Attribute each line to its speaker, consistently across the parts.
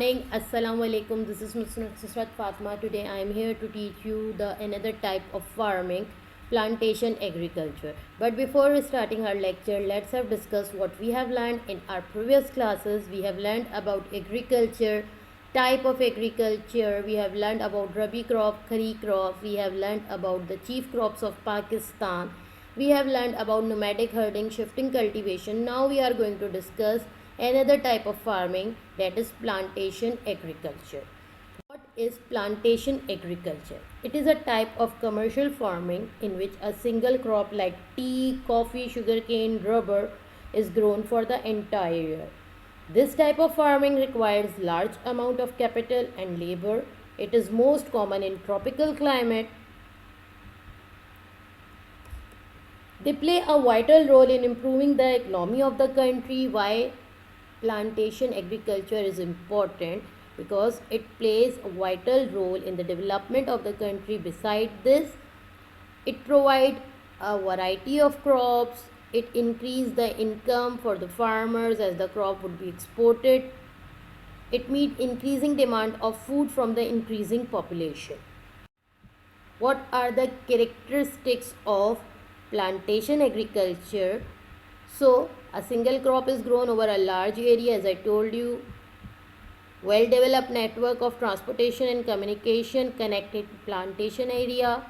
Speaker 1: morning. Assalamu alaikum. This is Nusrat Fatma. Today I am here to teach you the another type of farming, plantation agriculture. But before starting our lecture, let's have discuss what we have learned in our previous classes. We have learned about agriculture, type of agriculture. We have learned about rabi crop, kharif crop. We have learned about the chief crops of Pakistan. We have learned about nomadic herding, shifting cultivation. Now we are going to discuss another type of farming, that is plantation agriculture. What is plantation agriculture? It is a type of commercial farming in which a single crop like tea, coffee, sugarcane, rubber is grown for the entire year. This type of farming requires large amount of capital and labor. It is most common in tropical climate. They play a vital role in improving the economy of the country. Why plantation agriculture is important? Because it plays a vital role in the development of the country. Beside this, it provides a variety of crops. It increases the income for the farmers as the crop would be exported. It meets increasing demand of food from the increasing population. What are the characteristics of plantation agriculture? So a single crop is grown over a large area, as I told you. Well developed network of transportation and communication connected plantation area.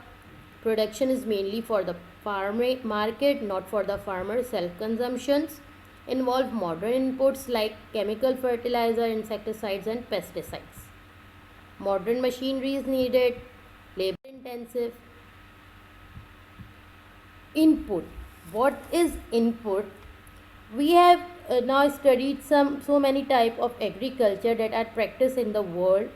Speaker 1: Production is mainly for the farm market, not for the farmer self consumptions. Involve modern inputs like chemical fertilizer, insecticides and pesticides. Modern machinery is needed, labor intensive. Input. What is input? We have now studied so many type of agriculture that are practiced in the world.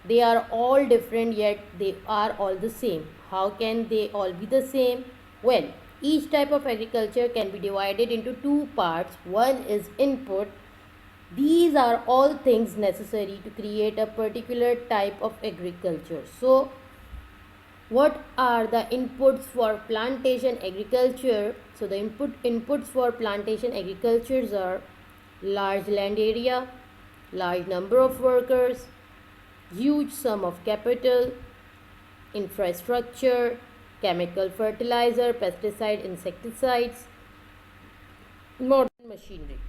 Speaker 1: They are all different, yet they are all the same. How can they all be the same? Well, each type of agriculture can be divided into two parts. One is input. These are all things necessary to create a particular type of agriculture. So what are the inputs for plantation agriculture? So the inputs for plantation agricultures are large land area, large number of workers, huge sum of capital, infrastructure, chemical fertilizer, pesticide, insecticides, modern machinery.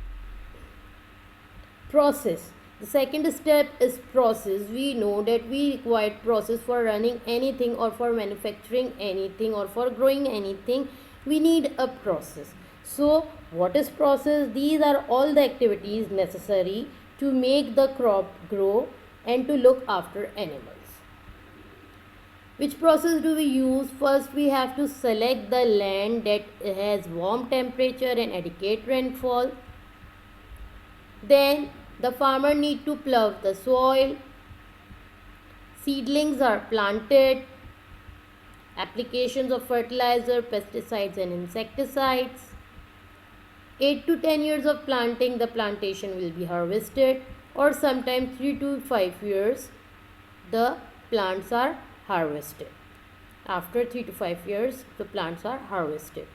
Speaker 1: Process. The second step is process. We know that we require process for running anything or for manufacturing anything or for growing anything. We need a process. So what is process? These are all the activities necessary to make the crop grow and to look after animals. Which process do we use? First, we have to select the land that has warm temperature and adequate rainfall. Then the farmer need to plough the soil. Seedlings are planted. Applications of fertilizer, pesticides and insecticides. 8 to 10 years of planting, the plantation will be harvested, or sometimes 3 to 5 years the plants are harvested. After 3 to 5 years the plants are harvested.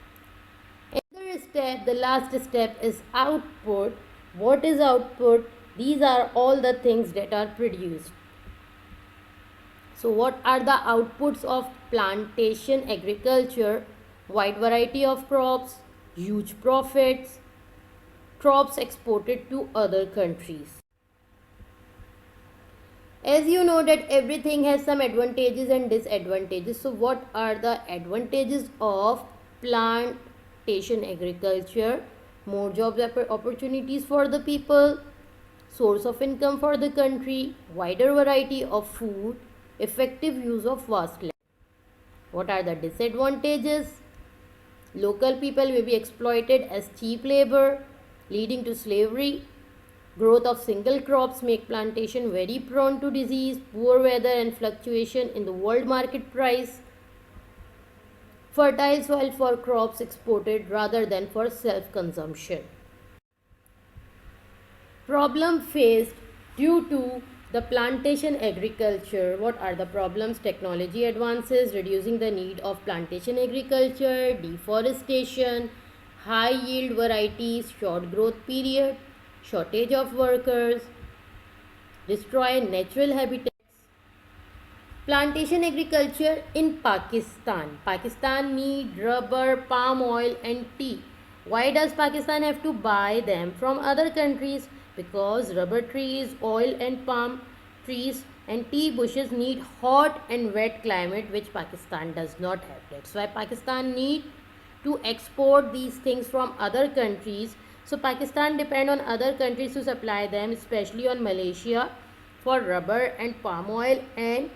Speaker 1: Another step, the last step, is output. What is output? These are all the things that are produced. So what are the outputs of plantation agriculture? Wide variety of crops, huge profits, crops exported to other countries. As you know that everything has some advantages and disadvantages. So what are the advantages of plantation agriculture? More jobs opportunities for the people, source of income for the country, wider variety of food, effective use of vast land. What are the disadvantages? Local people will be exploited as cheap labor, leading to slavery. Growth of single crops make plantation very prone to disease, poor weather and fluctuation in the world market price. Fertile soil for crops exported rather than for self-consumption. Problem faced due to the plantation agriculture. What are the problems? Technology advances, reducing the need of plantation agriculture, deforestation, high yield varieties, short growth period, shortage of workers, destroy natural habitats. Plantation agriculture in Pakistan. Pakistan need rubber, palm oil and tea. Why does Pakistan have to buy them from other countries? Because rubber trees, oil and palm trees and tea bushes need hot and wet climate which Pakistan does not have. That's why Pakistan need to export these things from other countries. So Pakistan depend on other countries to supply them, especially on Malaysia for rubber and palm oil and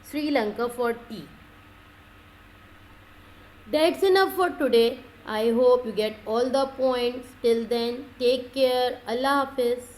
Speaker 1: Sri Lanka for tea. That's enough for today. I hope you get all the points. Till then, take care. Allah Hafiz.